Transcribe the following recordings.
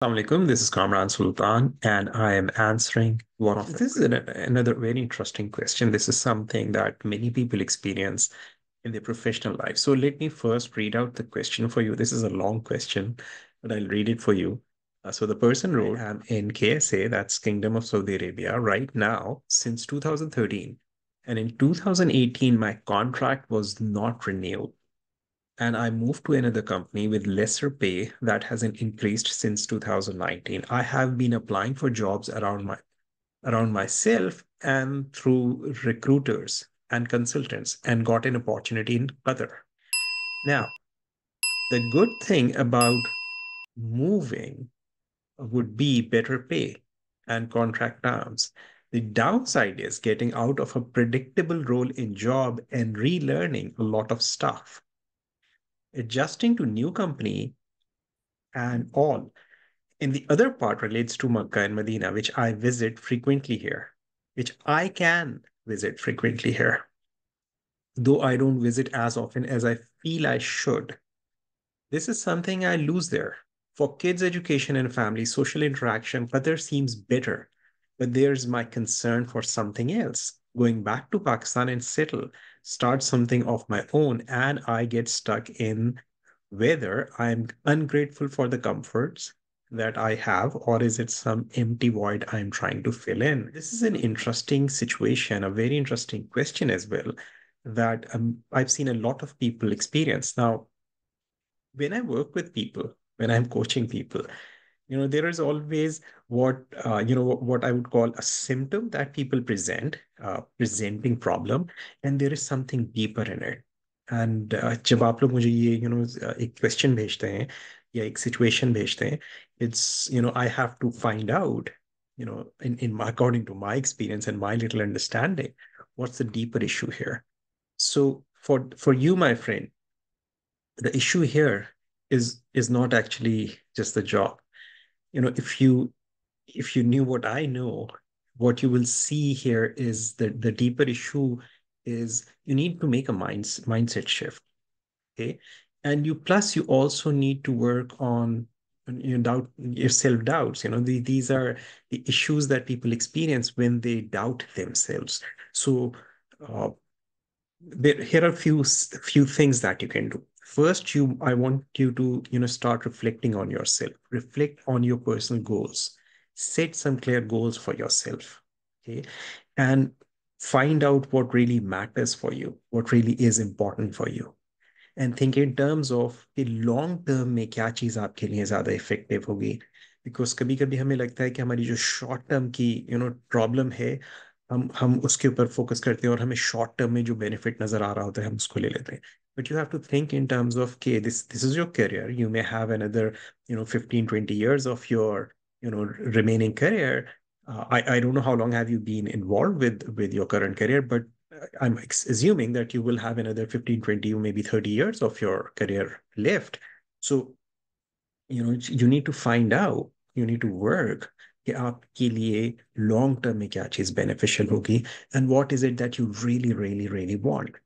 Assalamu alaikum. This is Kamran Sultan, and I am answering one of this is another very interesting question. This is something that many people experience in their professional life. So let me first read out the question for you. This is a long question, but I'll read it for you. So the person wrote, I am in KSA, that's Kingdom of Saudi Arabia, right now since 2013. And in 2018, my contract was not renewed and I moved to another company with lesser pay that hasn't increased since 2019. I have been applying for jobs around myself and through recruiters and consultants and got an opportunity in Qatar. Now, the good thing about moving would be better pay and contract terms. The downside is getting out of a predictable role in job and relearning a lot of stuff. Adjusting to new company and all. And the other part relates to Makkah and Medina, which I visit frequently here, which I can visit frequently here, though I don't visit as often as I feel I should. This is something I lose there. For kids' education and family social interaction, Qatar seems better, but there's my concern for something else. Going back to Pakistan and settle, start something of my own, and I get stuck in whether I'm ungrateful for the comforts that I have, or is it some empty void I'm trying to fill in? This is an interesting situation, a very interesting question as well, that I've seen a lot of people experience. Now, when I work with people, when I'm coaching people, there is always what I would call a symptom that people presenting problem, and there is something deeper in it. And जब आप लोग मुझे ये एक question भेजते हैं या एक सिचुएशन भेजते हैं, it's I have to find out in my according to my experience and my little understanding, what's the deeper issue here. So for you, my friend, the issue here is not actually just the job. If you knew what I know, what you will see here is that the deeper issue is you need to make a mindset shift. Okay. And you also need to work on your self-doubts. These are the issues that people experience when they doubt themselves. So uh, here are few things that you can do. First, I want you to start reflecting on yourself, reflect on your personal goals, set some clear goals for yourself. Okay. And find out what really matters for you, what really is important for you, and think in terms of कि long term में क्या चीज आपके लिए ज्यादा effective होगी. Because कभी कभी हमें लगता है कि हमारी जो शॉर्ट टर्म की प्रॉब्लम है, हम उसके ऊपर फोकस करते हैं और हमें शॉर्ट टर्म में जो बेनिफिट नजर आ रहा होता है हम उसको ले लेते हैं. But you have to think in terms of के this is your career. You may have another 15-20 years of your remaining career. I don't know how long have you been involved with your current career, but I'm assuming that you will have another 15, 20, or maybe 30 years of your career left. So, you need to find out, you need to work कि आपके लिए long term में क्या चीज beneficial होगी, and what is it that you really, really, really want.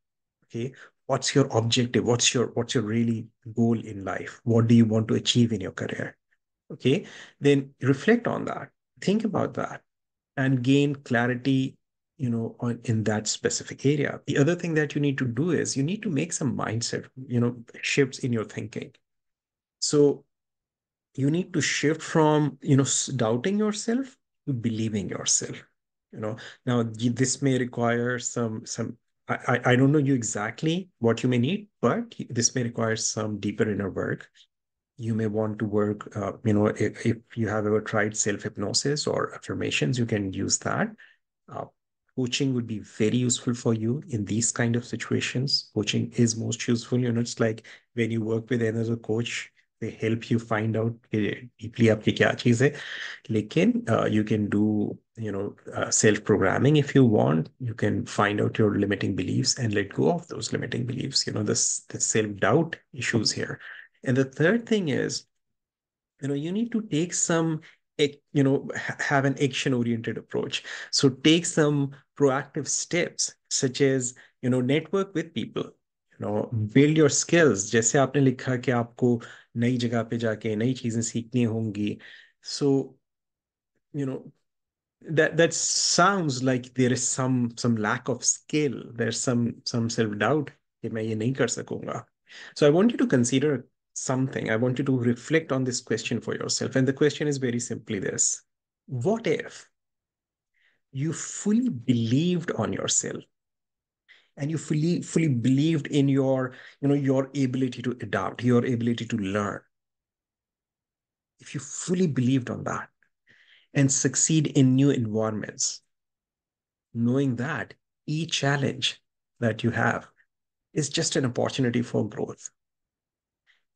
Okay. What's your objective? What's your really goal in life? What do you want to achieve in your career? Okay. Then reflect on that. Think about that and gain clarity in that specific area. The other thing that you need to do is you need to make some mindset shifts in your thinking. So you need to shift from doubting yourself to believing yourself. Now this may require some I don't know you exactly what you may need, but this may require some deeper inner work. You may want to work, if you have ever tried self hypnosis or affirmations, you can use that. uh, Coaching would be very useful for you in these kind of situations. Coaching is most useful. It's like when you work with another coach, they help you find out deeply आपकी क्या चीज है. लेकिन you can do self programming if you want. You can find out your limiting beliefs and let go of those limiting beliefs. The self doubt issues here. And the third thing is you need to take some have an action oriented approach. So take some proactive steps, such as network with people, build your skills. जैसे आपने लिखा कि आपको नई जगह पे जाके नई चीजें सीखनी होंगी. So, you know, that sounds like there is some lack of skill. There's some self-doubt कि मैं ये नहीं कर सकूंगा. So I want you to consider something. I want you to reflect on this question for yourself. And the question is very simply this. What if you fully believed on yourself and you fully believed in your ability to adapt, your ability to learn? If you fully believed on that and succeed in new environments, knowing that each challenge that you have is just an opportunity for growth.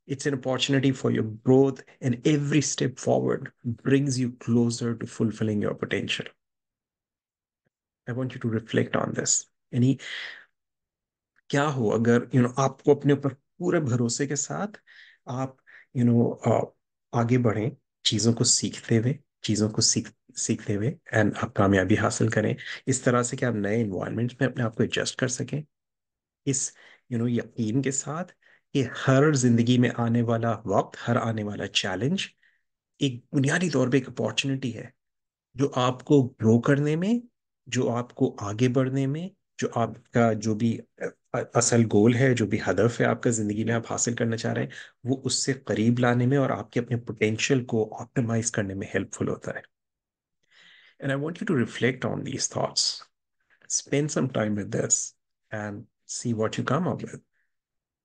It's an opportunity for your growth, and every step forward brings you closer to fulfilling your potential. I want you to reflect on this. Any क्या हो अगर आपको अपने ऊपर पूरे भरोसे के साथ आप आगे बढ़ें, चीजों को सीखते हुए, चीजों को सीखते हुए एंड आप कामयाबी हासिल करें इस तरह से कि आप नए इन्वायरमेंट में अपने आप को एडजस्ट कर सकें, इस यकीन के साथ कि हर जिंदगी में आने वाला वक्त, हर आने वाला चैलेंज एक बुनियादी तौर पे एक अपॉर्चुनिटी है जो आपको ग्रो करने में, जो आपको आगे बढ़ने में, जो आपका जो भी असल गोल है, जो भी हदफ है आपका जिंदगी में आप हासिल करना चाह रहे हैं, वो उससे करीब लाने में और आपके अपने पोटेंशियल को ऑप्टिमाइज करने में हेल्पफुल होता है. And I want you to reflect on these thoughts, spend some time with this and see what you come up with.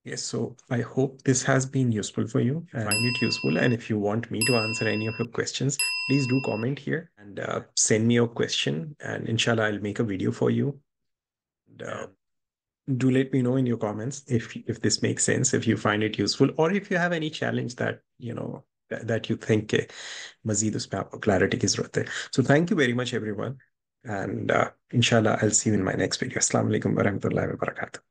Yes, so I hope this has been useful for you. I find it useful. And if you want me to answer any of your questions, please do comment here and send me your question. And inshallah, I'll make a video for you. And, do let me know in your comments if this makes sense, if you find it useful, or if you have any challenge that that you think mazid uspe aapko clarity ki zarurat hai. So thank you very much, everyone. And inshallah, I'll see you in my next video. Assalamu alaikum wa rahmatullahi wa barakatuh.